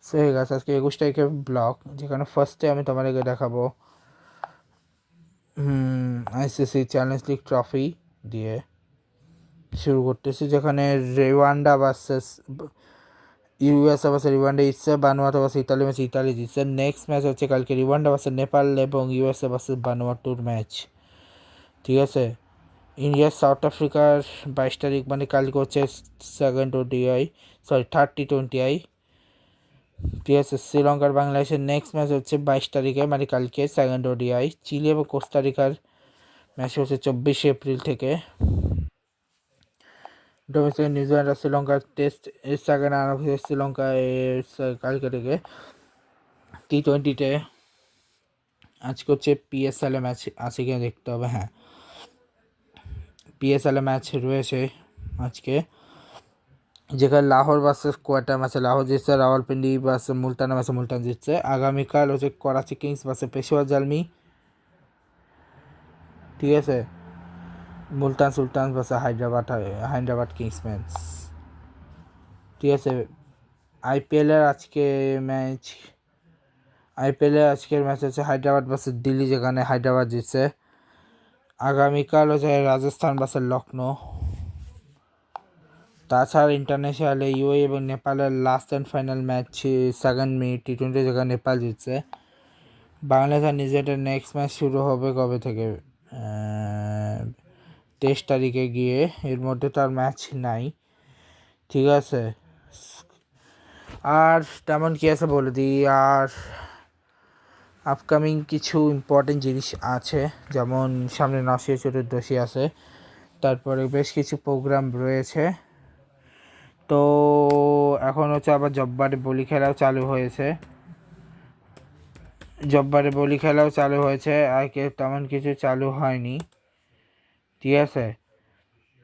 So হয়ে গেছে আজকে 21 তারিখের ব্লগ, যেখানে ফার্স্টে আমি তোমাদেরকে দেখাবো আইসিসি চ্যালেঞ্জ লিগ ট্রফি দিয়ে শুরু করতেছি, যেখানে রিওয়ান্ডা ভার্সেস ইউএসএ ভার্সেস রিওয়ান্ডা জিতছে, বানুয়াতু ভার্সেস ইতালি ম্যাচ ইতালি জিতছে। নেক্সট ম্যাচ হচ্ছে কালকে রিওয়ান্ডা ভার্সেস নেপাল এবং ইউএসএ ভার্সেস বানুয়াটুর ম্যাচ, ঠিক আছে। ইন্ডিয়া সাউথ আফ্রিকার 22 তারিখ, মানে কালকে হচ্ছে second ODI, sorry third T20, ঠিক আছে। শ্রীলঙ্কার বাংলাদেশের নেক্সট ম্যাচ হচ্ছে 22 তারিখে, মানে কালকে সেকেন্ড ওডিআই। চিলি এবং কোস্টারিকার ম্যাচ হচ্ছে 24 এপ্রিল থেকে। ডোমেস্টিক নিউজিল্যান্ড আর শ্রীলঙ্কার টেস্ট সেকেন্ড আর শ্রীলঙ্কায় কালকে থেকে। টি20তে আজকে হচ্ছে পিএসএল এ ম্যাচ আছে কিনা দেখতে হবে। হ্যাঁ, পিএসএল এ ম্যাচ রয়েছে আজকে, যেখানে লাহোর ভার্সেস কোয়েটা ম্যাচে লাহোর জিতছে, রাওয়ালপিন্ডি ভার্সেস মুলতানা ম্যাচে মুলতান জিতছে। আগামীকাল হচ্ছে করাচি কিংস ভার্সেস পেশোয়ার জালমি, ঠিক আছে। মুলতান সুলতান ভার্সেস হায়দ্রাবাদ কিংস ম্যাচ, ঠিক আছে। আইপিএলের আজকের ম্যাচ হচ্ছে হায়দ্রাবাদ ভার্সেস দিল্লি, যেখানে হায়দ্রাবাদ জিতছে। আগামীকাল হচ্ছে রাজস্থান ভার্সেস লখনৌ। তাছাড়া ইন্টারন্যাশনালে ইউএই এবং নেপালের last and final match second T20, যেখানে নেপাল জিতছে। বাংলাদেশ আর নিউজিল্যান্ডের নেক্সট ম্যাচ শুরু হবে কবে থেকে? 23 তারিখে গিয়ে, এর মধ্যে তো আর ম্যাচ নাই, ঠিক আছে। আর তেমন কি আছে বলে দিই, আর আপকামিং কিছু ইম্পর্টেন্ট জিনিস আছে, যেমন সামনে নরসিংহ চতুর্দশী আছে, তারপরে বেশ কিছু প্রোগ্রাম রয়েছে। তো এখন হচ্ছে আবার জব্বারে বলি খেলাও চালু হয়েছে, আর তেমন কিছু চালু হয়নি, ঠিক আছে।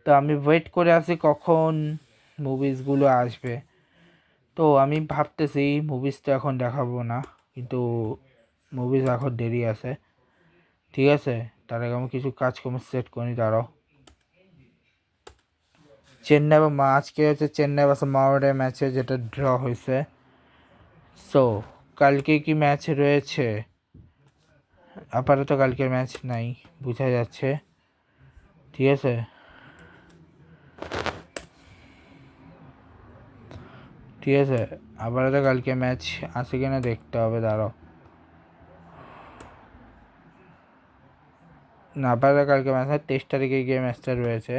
তো আমি ওয়েট করে আছি কখন মুভিসগুলো আসবে। তো আমি ভাবতেছি মুভিস তো এখন দেখাবো না, কিন্তু মুভিস এখন দেরি আছে, ঠিক আছে। তার আগে আমি কিছু কাজকর্ম সেট করি, দাঁড়াও। আজকে হচ্ছে চেন্নাই ভার্সেস মাওয়াডের ম্যাচে, যেটা ড্র হয়েছে। সো কালকে কি ম্যাচ রয়েছে? আপাতত কালকে ম্যাচ নাই, বোঝা যাচ্ছে, ঠিক আছে। আপাতত কালকে ম্যাচ আছে কিনা দেখতে হবে, দাঁড়াও। না, আপাতত কালকে ম্যাচ হয়, 23 তারিখে গিয়ে ম্যাচটা রয়েছে।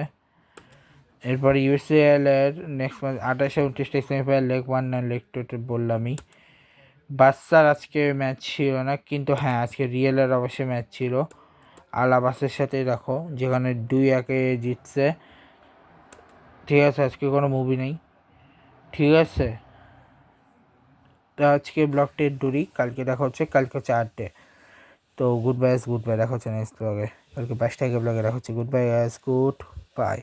এরপর ইউসিএল এর নেক্সট ম্যাচ 28-29 সেমিফাইনাল, লেগ 1 না লেগ 2 বললামই। বাচ্চার আজকে ম্যাচ ছিল না, কিন্তু হ্যাঁ আজকে রিয়েলের অবশ্যই ম্যাচ ছিল আলাবাসের সাথেই, রাখো, যেখানে 2-1 জিতছে, ঠিক আছে। আজকে কোনো মুভি নেই, ঠিক আছে। তো আজকে ব্লগটি দূরই, কালকে দেখা হচ্ছে, কালকে হচ্ছে 8 তো গুড বাই, দেখা হচ্ছে নেক্সট ব্লগে। কালকে 22 ব্লগে দেখা হচ্ছে। Good bye, good bye.